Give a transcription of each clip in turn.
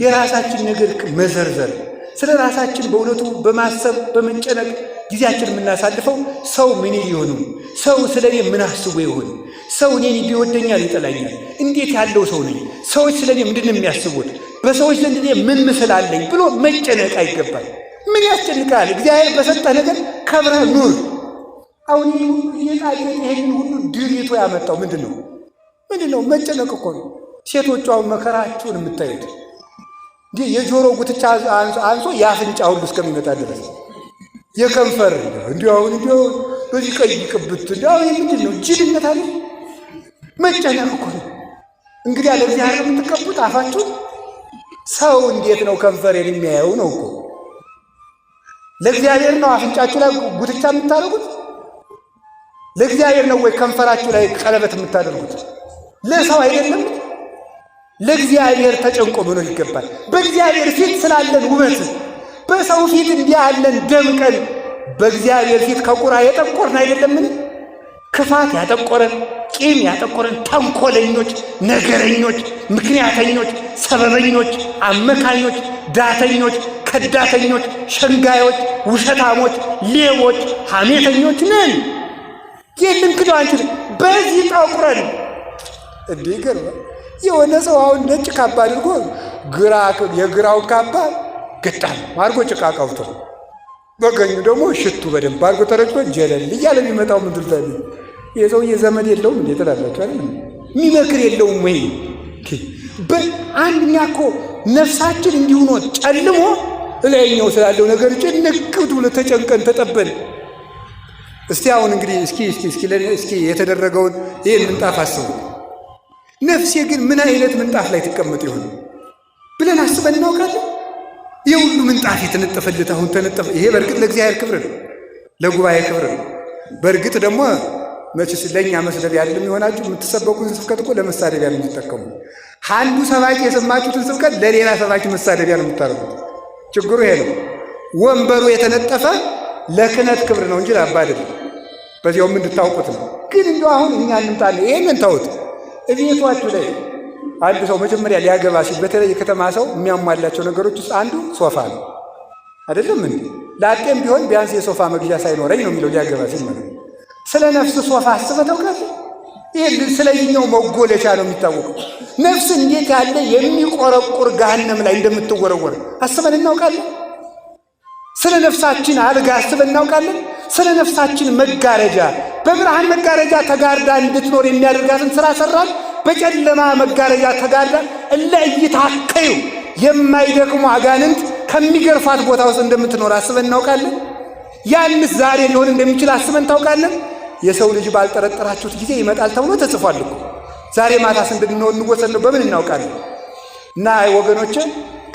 የራሳችን ነገር መዘርዘር ስለ ራሳችን በእውነቱ በማሰብ በመጨነቅ ጊዜያችን የምናሳልፈው ሰው ምን ይሆኑ፣ ሰው ስለኔ ምን አስቦ ይሆን፣ ሰው እኔን ቢወደኛል ይጠላኛል፣ እንዴት ያለው ሰው ነኝ፣ ሰዎች ስለኔ ምንድን ነው የሚያስቡት፣ በሰዎች ዘንድ እኔ ምን ምስል አለኝ ብሎ መጨነቅ አይገባል። ምን ያስጨንቃል? እግዚአብሔር በሰጠህ ነገር ከብረህ ኑር። አሁን ይሄን ሁሉ ድሪቶ ያመጣው ምንድነው? መጨነቅ እኮ ነው። ሴቶቹ አሁን መከራቸውን የምታዩት እንዲህ የጆሮ ጉትቻ አንሶ የአፍንጫ ሁሉ እስከሚመጣ ድረስ የከንፈር እንዲያው በዚህ ቀይ ቅብት እንዲያው ምንድነው? ጅልነት አለ። መጨነቅ እኮ ነው። እንግዲህ ያለ እግዚአብሔር የምትቀቡት አፋችሁን። ሰው እንዴት ነው ከንፈሬን የሚያየው ነው እኮ። ለእግዚአብሔር ነው አፍንጫችሁ ላይ ጉትቻ የምታደርጉት? ለእግዚአብሔር ነው ወይ ከንፈራችሁ ላይ ቀለበት የምታደርጉት? ለሰው አይደለም። ለእግዚአብሔር ተጨንቆ መኖር ይገባል። በእግዚአብሔር ፊት ስላለን ውበት በሰው ፊት እንዲህ ያለን ደምቀን በእግዚአብሔር ፊት ከቁራ የጠቆርን አይደለምን? ክፋት ያጠቆረን፣ ቂም ያጠቆረን፣ ተንኮለኞች፣ ነገረኞች፣ ምክንያተኞች፣ ሰበበኞች፣ አመካኞች፣ ዳተኞች፣ ከዳተኞች፣ ሸንጋዮች፣ ውሸታሞች፣ ሌቦች፣ ሐሜተኞች ነን። ይህንን ክደው አንችልም። በዚህ ጠቁረን እንዲህ ገርባ የሆነ ሰው አሁን ነጭ ካባ አድርጎ የግራውን ካባ ግጣም አድርጎ ጭቃ ቀብቶ በቀኙ ደግሞ ሽቱ በደንብ አድርጎ ተረጭቶ ጀለል እያለ የሚመጣው ምንድን ታዲያ? የሰውዬ ዘመድ የለውም እንዴ ትላላችሁ አይደል? የሚመክር የለውም ወይ? በአንድኛ እኮ ነፍሳችን እንዲሁ ነው ጨልሞ እላይኛው ስላለው ነገር ጭንቅ ብሎ ተጨንቀን ተጠበን። እስቲ አሁን እንግዲህ እስኪ የተደረገውን ይህን ምንጣፍ አስቡ። ነፍሴ ግን ምን አይነት ምንጣፍ ላይ ትቀመጥ ይሆን ብለን አስበን እናውቃለን? የሁሉ ምንጣፍ የተነጠፈለት አሁን ተነጠፈ። ይሄ በእርግጥ ለእግዚአብሔር ክብር ነው፣ ለጉባኤ ክብር ነው። በእርግጥ ደግሞ መቼስ ለእኛ መስደቢያ አይደለም የሚሆናችሁ። የምትሰበኩትን ስብከት እኮ ለመሳደቢያ ነው የምትጠቀሙ። አንዱ ሰባኪ የሰማችሁትን ስብከት ለሌላ ሰባኪ መሳደቢያ ነው የምታደርጉት። ችግሩ ይሄ ነው። ወንበሩ የተነጠፈ ለክህነት ክብር ነው እንጂ ለአባ አይደለም። በዚያውም እንድታውቁት ነው። ግን እንደው አሁን እኛ እንምጣለን። ይሄንን ተውት። እቤቷችሁ ላይ አንድ ሰው መጀመሪያ ሊያገባ ሲል በተለይ የከተማ ሰው የሚያሟላቸው ነገሮች ውስጥ አንዱ ሶፋ ነው። አይደለም እንዴ? ላጤም ቢሆን ቢያንስ የሶፋ መግዣ ሳይኖረኝ ነው የሚለው ሊያገባ ሲል ማለት ነው። ስለ ነፍስ ሶፋ አስበህ ታውቃለህ? ይሄ ስለኛው መጎለቻ ነው የሚታወቀው። ነፍስ እንዴት ያለ የሚቆረቁር ገሃነም ላይ እንደምትወረወር አስበን እናውቃለን? ስለ ነፍሳችን አልጋ አስበን እናውቃለን? ስለ ነፍሳችን መጋረጃ በብርሃን መጋረጃ ተጋርዳ እንድትኖር የሚያደርጋትን ስራ ሰራን። በጨለማ መጋረጃ ተጋርዳ እለይታከዩ የማይደክሙ አጋንንት ከሚገርፋት ቦታ ውስጥ እንደምትኖር አስበን እናውቃለን? ያንስ ዛሬ ሊሆን እንደሚችል አስበን ታውቃለን? የሰው ልጅ ባልጠረጠራችሁት ጊዜ ይመጣል ተብሎ ተጽፏል እኮ። ዛሬ ማታስ እንድንሆን እንወሰን ነው በምን እናውቃለን? እና ወገኖቼ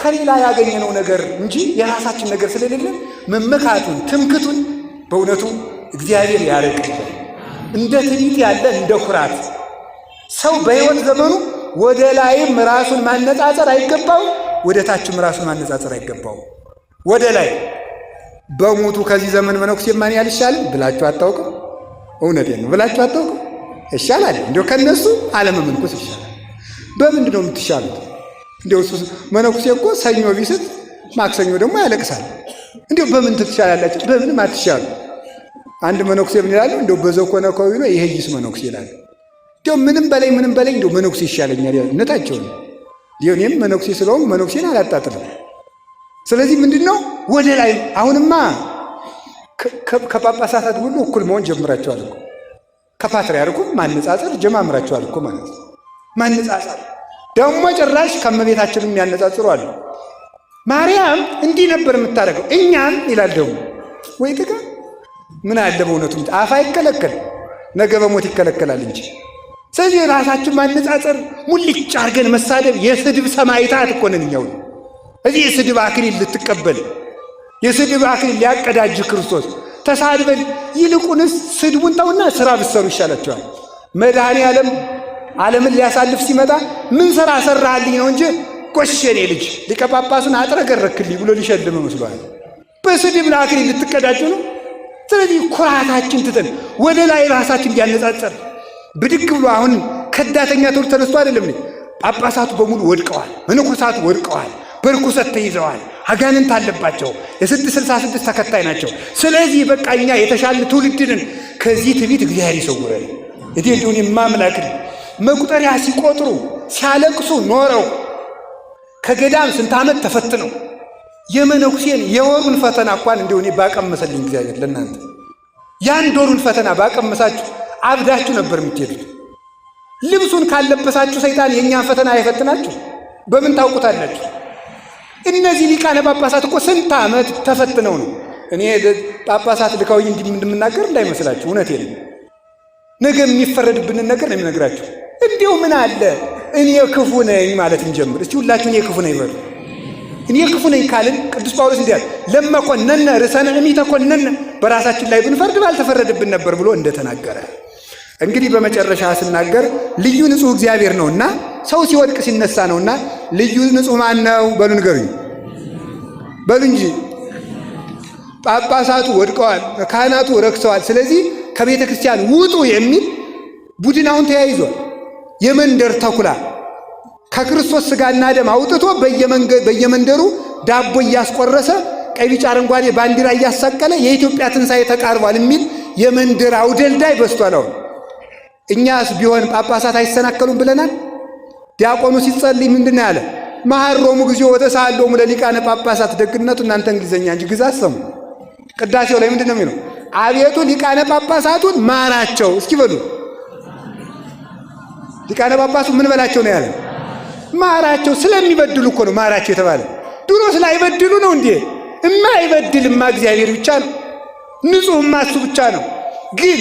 ከሌላ ያገኘነው ነገር እንጂ የራሳችን ነገር ስለሌለ መመካቱን ትምክቱን በእውነቱ እግዚአብሔር ያርቅልን። እንደ ትዕቢት ያለ እንደ ኩራት ሰው በሕይወት ዘመኑ ወደ ላይም ራሱን ማነጻጸር አይገባው፣ ወደ ታችም ራሱን ማነጻጸር አይገባው። ወደ ላይ በሞቱ ከዚህ ዘመን መነኩሴ ማን ያልሻል ብላችሁ አታውቁም? እውነቴን ነው ብላችሁ አታውቁም? ይሻላል። እንዲያው ከነሱ አለመመንኮስ ይሻላል። በምንድን ነው የምትሻሉት? እንዲያው መነኩሴ እኮ ሰኞ ቢስት ማክሰኞ ደግሞ ያለቅሳል። እንዲያው በምን ትሻላላችሁ? በምንም አትሻሉ። አንድ መነኩሴ ምን ይላል? እንዲያው በዘኮነኮዊ ነው ይሄይስ መነኩሴ ይላል። እንዲያው ምንም በላይ እንዲያው መነኩሴ ይሻለኛል እነታቸው ነው። እንዲያው እኔም መነኩሴ ስለሆንኩ መነኩሴን አላጣጥልም። ስለዚህ ምንድን ነው ወደ ላይ አሁንማ ከጳጳሳት ሁሉ እኩል መሆን ጀምራቸዋል እኮ። ከፓትርያርኩም ማነጻጸር ጀማምራቸዋል እኮ ማለት ነው። ማነጻጸር ደግሞ ጭራሽ ከመቤታችንም ያነጻጽሩ አሉ። ማርያም እንዲህ ነበር የምታደርገው እኛም ይላል ደግሞ። ወይ ጥጋ ምን አለ በእውነቱ አፍ አይከለከል ነገ በሞት ይከለከላል እንጂ። ስለዚህ ራሳችን ማነጻጸር ሙልጭ አድርገን መሳደብ የስድብ ሰማዕታት እኮ ነን እኛው። እዚህ የስድብ አክሊል ልትቀበል የስድብ አክሊል ሊያቀዳጅ ክርስቶስ ተሳድበን ይልቁንስ ስድቡን ተውና ስራ ብትሰሩ ይሻላቸዋል። መድኃኔ ዓለምን ሊያሳልፍ ሲመጣ ምን ሥራ ሰራህልኝ ነው እንጂ ጎሸኔ ልጅ ሊቀ ጳጳሱን አጥረገረክልኝ ብሎ ሊሸልም መስሏል። በስድብ አክሊል ልትቀዳጁ ነው። ስለዚህ ኩራታችን ትተን ወደ ላይ ራሳችን እያነጻጸር ብድግ ብሎ አሁን ከዳተኛ ትውልድ ተነስቶ አይደለም። ጳጳሳቱ በሙሉ ወድቀዋል፣ መነኮሳቱ ወድቀዋል፣ በርኩሰት ተይዘዋል። አጋንንት አለባቸው። የ666 ተከታይ ናቸው። ስለዚህ በቃ እኛ የተሻለ ትውልድንን ከዚህ ትዕቢት እግዚአብሔር ይሰውረን። እንዲሁን የማምላክ መቁጠሪያ ሲቆጥሩ ሲያለቅሱ ኖረው ከገዳም ስንት ዓመት ተፈትነው የመነኩሴን የወሩን ፈተና እንኳን እንደሆነ ባቀመሰልኝ እግዚአብሔር ለእናንተ የአንድ ወሩን ፈተና ባቀመሳችሁ አብዳችሁ ነበር የምትሄዱት። ልብሱን ካለበሳችሁ ሰይጣን የእኛን ፈተና አይፈትናችሁ? በምን ታውቁታላችሁ? እነዚህ ሊቃነ ጳጳሳት እኮ ስንት ዓመት ተፈትነው ነው። እኔ ጳጳሳት ልካውኝ እንደምናገር እንዳይመስላችሁ፣ እውነቴን ነው። ነገ የሚፈረድብንን ነገር ነው የሚነግራችሁ። እንዲሁ ምን አለ እኔ ክፉ ነኝ ማለት እንጀምር እስቲ። ሁላችሁ እኔ ክፉ ነኝ በሉ። እኔ ክፉ ነኝ ካልን ቅዱስ ጳውሎስ እንዲህ አለ፣ ለመኮነነ ርዕሰነ እሚተኮነነ፣ በራሳችን ላይ ብንፈርድ ባልተፈረድብን ነበር ብሎ እንደተናገረ። እንግዲህ በመጨረሻ ስናገር ልዩ ንጹሕ እግዚአብሔር ነውና ሰው ሲወድቅ ሲነሳ ነውና ልዩ ንጹሕ ማን ነው በሉ ንገሩኝ፣ በሉ እንጂ። ጳጳሳቱ ወድቀዋል፣ ካህናቱ ረክሰዋል። ስለዚህ ከቤተ ክርስቲያን ውጡ የሚል ቡድናውን ተያይዟል። የመንደር ተኩላ ከክርስቶስ ሥጋና ደም አውጥቶ በየመንደሩ ዳቦ እያስቆረሰ ቀይ ቢጫ አረንጓዴ ባንዲራ እያሳቀለ የኢትዮጵያ ትንሣኤ ተቃርቧል የሚል የመንደር አውደልዳይ በስቷል። አሁን እኛስ ቢሆን ጳጳሳት አይሰናከሉም ብለናል። ዲያቆኑ ሲጸልይ ምንድን ነው ያለ? መሐሮሙ ጊዜው ወተሳሎሙ ለሊቃነ ጳጳሳት። ደግነቱ እናንተ እንግሊዘኛ እንጂ ግዛ አሰሙ። ቅዳሴው ላይ ምንድን ነው የሚለው? አቤቱ ሊቃነ ጳጳሳቱን ማራቸው። እስኪ በሉ ሊቃነ ጳጳሱ ምን በላቸው ነው ያለ? ማራቸው። ስለሚበድሉ እኮ ነው ማራቸው የተባለ። ድሮ ስላይበድሉ ነው እንዴ? እማይበድልማ እግዚአብሔር ብቻ ነው። ንጹሕማ እሱ ብቻ ነው። ግን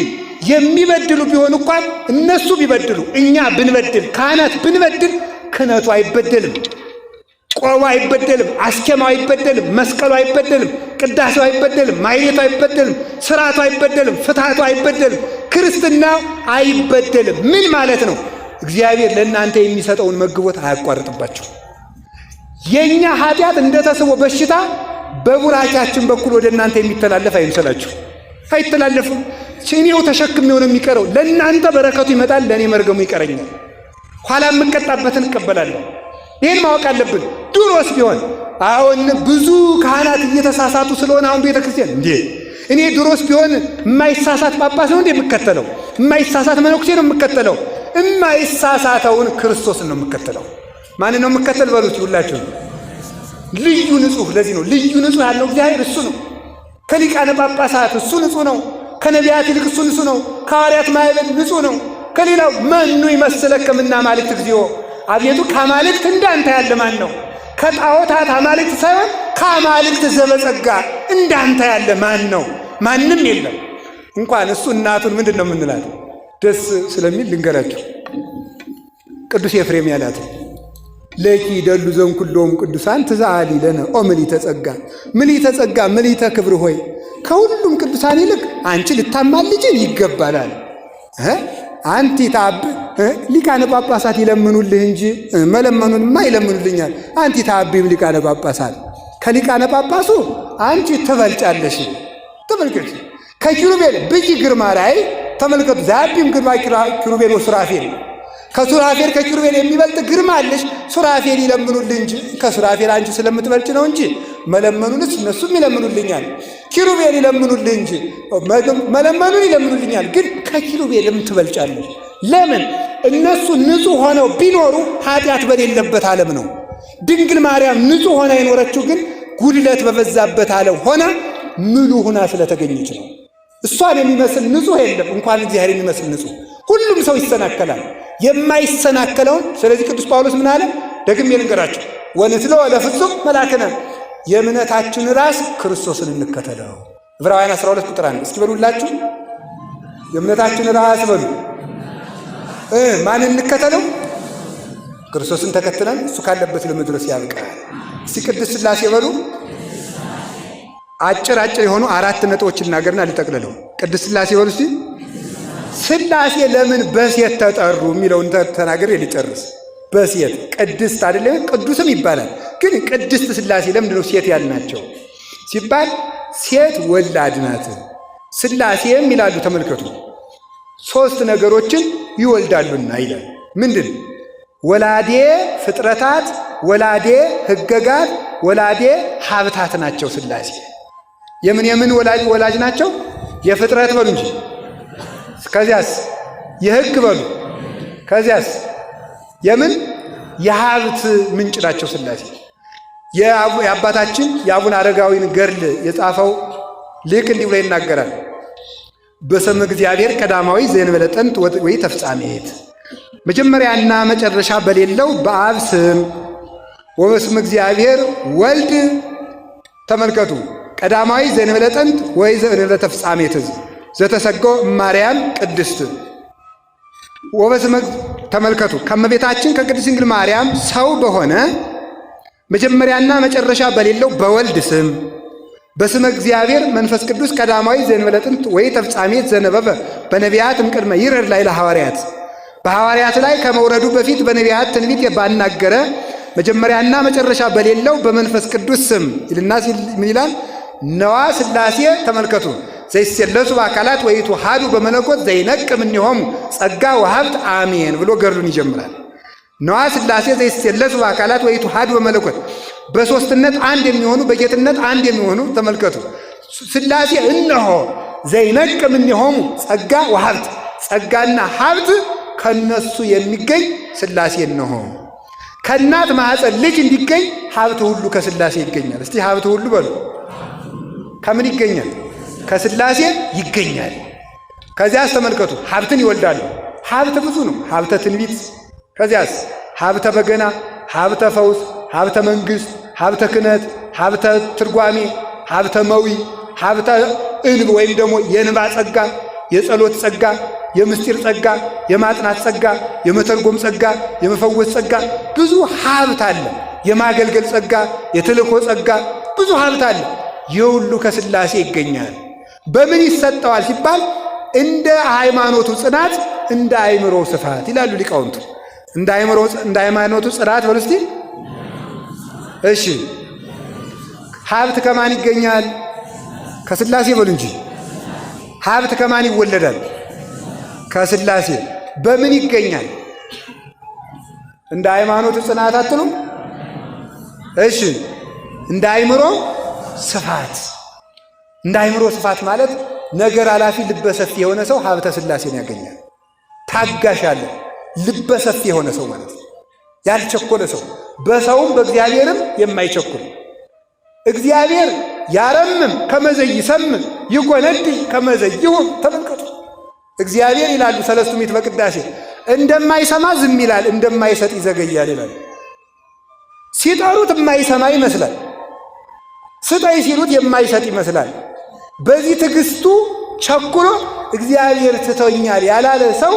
የሚበድሉ ቢሆን እንኳን እነሱ ቢበድሉ እኛ ብንበድል ካህናት ብንበድል ክህነቱ አይበደልም፣ ቆቡ አይበደልም፣ አስኬማው አይበደልም፣ መስቀሉ አይበደልም፣ ቅዳሴው አይበደልም፣ ማይሌቱ አይበደልም፣ ስርዓቱ አይበደልም፣ ፍትሐቱ አይበደልም፣ ክርስትናው አይበደልም። ምን ማለት ነው? እግዚአብሔር ለእናንተ የሚሰጠውን መግቦት አያቋርጥባቸው። የእኛ ኃጢአት እንደተስቦ በሽታ በቡራቻችን በኩል ወደ እናንተ የሚተላለፍ አይምሰላችሁ። አይተላለፍም። እኔው ተሸክሜው ነው የሚቀረው። ለእናንተ በረከቱ ይመጣል፣ ለእኔ መርገሙ ይቀረኛል። ኋላ የምቀጣበትን እቀበላለሁ። ይህን ማወቅ አለብን። ድሮስ ቢሆን አሁን ብዙ ካህናት እየተሳሳቱ ስለሆነ አሁን ቤተ ክርስቲያን እንዴ እኔ ድሮስ ቢሆን የማይሳሳት ጳጳስ ነው እንዴ የምከተለው? የማይሳሳት መነኩሴ ነው የምከተለው? የማይሳሳተውን ክርስቶስን ነው የምከተለው። ማንን ነው የምከተል በሉት ሁላችሁ። ልዩ ንጹሕ። ለዚህ ነው ልዩ ንጹሕ ያለው እግዚአብሔር እሱ ነው። ከሊቃነ ጳጳሳት እሱ ንጹሕ ነው። ከነቢያት ይልቅ እሱ ንጹሕ ነው። ከሐዋርያት ማኅበር ንጹሕ ነው። ከሌላው መኑ ይመስለከ እምነ አማልክት እግዚኦ፣ አቤቱ ከአማልክት እንዳንተ ያለ ማን ነው? ከጣዖታት አማልክት ሳይሆን ከአማልክት ዘበጸጋ እንዳንተ ያለ ማን ነው? ማንም የለም። እንኳን እሱ እናቱን ምንድን ነው የምንላት? ደስ ስለሚል ልንገራቸው። ቅዱስ ኤፍሬም ያላት ለኪ ደሉ ዘእምኩሎሙ ቅዱሳን ትዛሊ ለነ ኦ ምልዕተ ጸጋ፣ ምልዕተ ጸጋ ምልዕተ ክብር ሆይ ከሁሉም ቅዱሳን ይልቅ አንቺ ልታማልጅን ይገባላል። አንቲ ታብ ሊቃነ ጳጳሳት ይለምኑልህ እንጂ መለመኑንማ ይለምኑልኛል። አንቲ ታቢም ሊቃነ ጳጳሳት፣ ከሊቃነ ጳጳሱ አንቺ ትበልጫለሽ። ተመልከቱ፣ ከኪሩቤል ብይ ግርማ ላይ ተመልከቱ። ዛቢም ግርማ ኪሩቤል ወሱራፌል፣ ከሱራፌል ከኪሩቤል የሚበልጥ ግርማ አለሽ። ሱራፌል ይለምኑልህ እንጂ ከሱራፌል አንቺ ስለምትበልጭ ነው እንጂ መለመኑንስ እነሱም ይለምኑልኛል። ኪሩቤል ይለምኑልህ እንጂ መለመኑን ይለምኑልኛል። ግን ከኪሩቤልም ትበልጫለሽ። ለምን? እነሱ ንጹሕ ሆነው ቢኖሩ ኃጢአት በሌለበት ዓለም ነው። ድንግል ማርያም ንጹሕ ሆና የኖረችው ግን ጉድለት በበዛበት ዓለም ሆና ምሉ ሆና ስለተገኘች ነው። እሷን የሚመስል ንጹሕ የለም። እንኳን እግዚአብሔር የሚመስል ንጹሕ ሁሉም ሰው ይሰናከላል። የማይሰናከለውን ስለዚህ ቅዱስ ጳውሎስ ምን አለ? ደግሜ ልንገራችሁ። ወንትለው ለፍጹም መላክነ፣ የእምነታችን ራስ ክርስቶስን እንከተለው። ዕብራውያን 12 ቁጥር 1 እስኪ በሉላችሁ። የእምነታችን ራስ በሉ። ማን እንከተለው? ክርስቶስን ተከትለን እሱ ካለበት ለመድረስ ያብቃል። እስቲ ቅድስት ሥላሴ በሉ። አጭር የሆኑ 4 ነጥቦች እናገርና ልጠቅልለው። ቅድስት ሥላሴ በሉ እስቲ። ሥላሴ ለምን በሴት ተጠሩ የሚለውን ተናገር ልጨርስ። በሴት ቅድስት አይደለም ቅዱስም ይባላል። ግን ቅድስት ሥላሴ ለምንድን ነው ሴት ያልናቸው ሲባል ሴት ወላድ ናት። ሥላሴም ይላሉ ተመልከቱ 3 ነገሮችን ይወልዳሉና ይላል። ምንድን? ወላዴ ፍጥረታት ወላዴ ሕገጋት ወላዴ ሀብታት ናቸው ሥላሴ። የምን ወላጅ ናቸው? የፍጥረት በሉ እንጂ። ከዚያስ የሕግ በሉ። ከዚያስ የምን የሀብት ምንጭ ናቸው ሥላሴ። የአባታችን የአቡነ አረጋዊን ገድል የጻፈው ሊቅ እንዲህ ብሎ ይናገራል። በስመ እግዚአብሔር ቀዳማዊ ዘእንበለ ጥንት ወይ ተፍጻሜት፣ መጀመሪያና መጨረሻ በሌለው በአብ ስም ወበስመ እግዚአብሔር ወልድ። ተመልከቱ፣ ቀዳማዊ ዘእንበለ ጥንት ወይ ዘእንበለ ተፍጻሜት ዘተሰገው ማርያም ቅድስት ወበስመ። ተመልከቱ፣ ከእመቤታችን ከቅድስት ድንግል ማርያም ሰው በሆነ መጀመሪያና መጨረሻ በሌለው በወልድ ስም በስመ እግዚአብሔር መንፈስ ቅዱስ ቀዳማዊ ዘእንበለ ጥንት ወይ ተፍጻሜት ዘነበበ በነቢያት እምቅድመ ይረድ ላይ ለሐዋርያት፣ በሐዋርያት ላይ ከመውረዱ በፊት በነቢያት ትንቢት ባናገረ መጀመሪያና መጨረሻ በሌለው በመንፈስ ቅዱስ ስም ይልና ምን ይላል? ነዋ ሥላሴ። ተመልከቱ፣ ዘይሴለሱ በአካላት ወይትወሃዱ በመለኮት ዘይነቅም እምኔሆሙ ጸጋ ወሀብት አሜን ብሎ ገድሉን ይጀምራል። ነዋ ሥላሴ ዘይሴለሱ በአካላት ወይትወሃዱ በመለኮት፣ በሦስትነት አንድ የሚሆኑ በጌትነት አንድ የሚሆኑ። ተመልከቱ፣ ሥላሴ እነሆ ዘይነቅም እምኔሆሙ ጸጋ ወሀብት፣ ጸጋና ሀብት ከነሱ የሚገኝ ሥላሴ እነሆ። ከእናት ማኅፀን ልጅ እንዲገኝ ሀብት ሁሉ ከሥላሴ ይገኛል። እስቲ ሀብት ሁሉ በሉ። ከምን ይገኛል? ከሥላሴ ይገኛል። ከዚያስ ተመልከቱ፣ ሀብትን ይወልዳሉ። ሀብት ብዙ ነው። ሀብተ ትንቢት፣ ከዚያስ ሀብተ በገና፣ ሀብተ ፈውስ፣ ሀብተ መንግሥት፣ ሀብተ ክህነት፣ ሀብተ ትርጓሜ፣ ሀብተ መዊ፣ ሀብተ እንብ ወይም ደግሞ የንባ ጸጋ፣ የጸሎት ጸጋ፣ የምስጢር ጸጋ፣ የማጥናት ጸጋ፣ የመተርጎም ጸጋ፣ የመፈወስ ጸጋ፣ ብዙ ሀብት አለ። የማገልገል ጸጋ፣ የተልእኮ ጸጋ፣ ብዙ ሀብት አለ። የሁሉ ከሥላሴ ይገኛል። በምን ይሰጠዋል ሲባል እንደ ሃይማኖቱ ጽናት እንደ አእምሮ ስፋት ይላሉ ሊቃውንቱ። እንደ ሃይማኖቱ ጽናት በሉ እስቲ። እሺ ሀብት ከማን ይገኛል? ከሥላሴ በሉ እንጂ። ሀብት ከማን ይወለዳል? ከሥላሴ። በምን ይገኛል? እንደ ሃይማኖቱ ጽናት አትሉ? እሺ እንደ አእምሮ ስፋት። እንደ አእምሮ ስፋት ማለት ነገር አላፊ ልበሰፊ የሆነ ሰው ሀብተ ሥላሴን ያገኛል። ታጋሽ አለ ልበሰፊ የሆነ ሰው ማለት ነው። ያልቸኮለ ሰው፣ በሰውም በእግዚአብሔርም የማይቸኩል። እግዚአብሔር ያረምም ከመዘይ ሰምም ይጎነድ ከመዘይሁም። ተመልከቱ፣ እግዚአብሔር ይላሉ ሰለስቱ ምዕት በቅዳሴ እንደማይሰማ ዝም ይላል፣ እንደማይሰጥ ይዘገያል ይላል። ሲጠሩት የማይሰማ ይመስላል፣ ስጠይ ሲሉት የማይሰጥ ይመስላል። በዚህ ትዕግስቱ ቸኩሎ እግዚአብሔር ትቶኛል ያላለ ሰው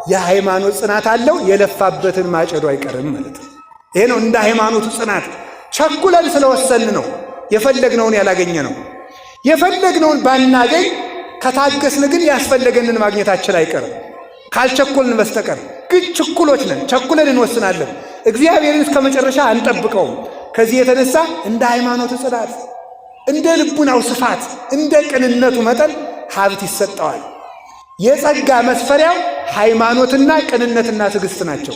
የሃይማኖት ጽናት አለው። የለፋበትን ማጨዱ አይቀርም ማለት ነው። ይሄ ነው እንደ ሃይማኖቱ ጽናት። ቸኩለን ስለወሰን ነው የፈለግነውን ያላገኘ ነው። የፈለግነውን ባናገኝ ከታገስን ግን ያስፈለገንን ማግኘታችን አይቀርም ካልቸኮልን በስተቀር። ግን ችኩሎች ነን፣ ቸኩለን እንወስናለን። እግዚአብሔርን እስከ መጨረሻ አንጠብቀውም። ከዚህ የተነሳ እንደ ሃይማኖቱ ጽናት፣ እንደ ልቡናው ስፋት፣ እንደ ቅንነቱ መጠን ሀብት ይሰጠዋል። የጸጋ መስፈሪያው ሃይማኖትና ቅንነትና ትዕግስት ናቸው።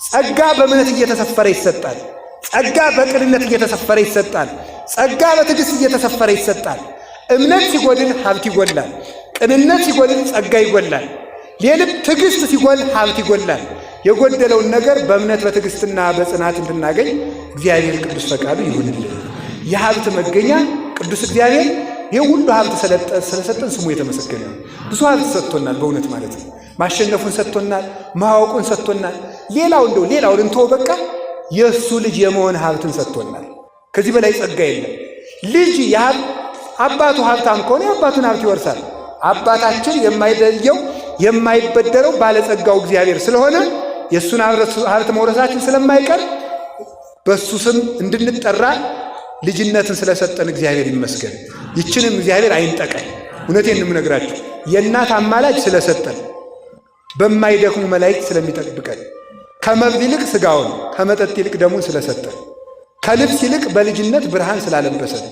ጸጋ በእምነት እየተሰፈረ ይሰጣል። ጸጋ በቅንነት እየተሰፈረ ይሰጣል። ጸጋ በትዕግስት እየተሰፈረ ይሰጣል። እምነት ሲጎድል ሀብት ይጎላል። ቅንነት ሲጎድል ጸጋ ይጎላል። የልብ ትዕግስት ሲጎል ሀብት ይጎላል። የጎደለውን ነገር በእምነት በትዕግስትና በጽናት እንድናገኝ እግዚአብሔር ቅዱስ ፈቃዱ ይሁንልን። የሀብት መገኛ ቅዱስ እግዚአብሔር ይህ ሁሉ ሀብት ስለሰጠን ስሙ የተመሰገነ ነው። ብዙ ሀብት ሰጥቶናል፣ በእውነት ማለት ነው። ማሸነፉን ሰጥቶናል፣ ማወቁን ሰጥቶናል። ሌላውን እንተወው በቃ የእሱ ልጅ የመሆን ሀብትን ሰጥቶናል። ከዚህ በላይ ጸጋ የለም። ልጅ አባቱ ሀብታም ከሆነ የአባቱን ሀብት ይወርሳል። አባታችን የማይለየው የማይበደረው ባለጸጋው እግዚአብሔር ስለሆነ የእሱን ሀብት መውረሳችን ስለማይቀር በእሱ ስም እንድንጠራ ልጅነትን ስለሰጠን እግዚአብሔር ይመስገን። ይችንም እግዚአብሔር አይንጠቀን። እውነቴን የምነግራችሁ የእናት አማላጅ ስለሰጠን፣ በማይደክሙ መላእክት ስለሚጠብቀን፣ ከመብል ይልቅ ሥጋውን ከመጠጥ ይልቅ ደሙን ስለሰጠን፣ ከልብስ ይልቅ በልጅነት ብርሃን ስላለበሰን፣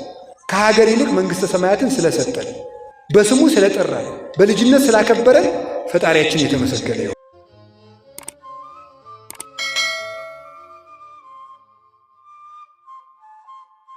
ከሀገር ይልቅ መንግሥተ ሰማያትን ስለሰጠን፣ በስሙ ስለጠራን፣ በልጅነት ስላከበረን ፈጣሪያችን የተመሰገነ ይሁን።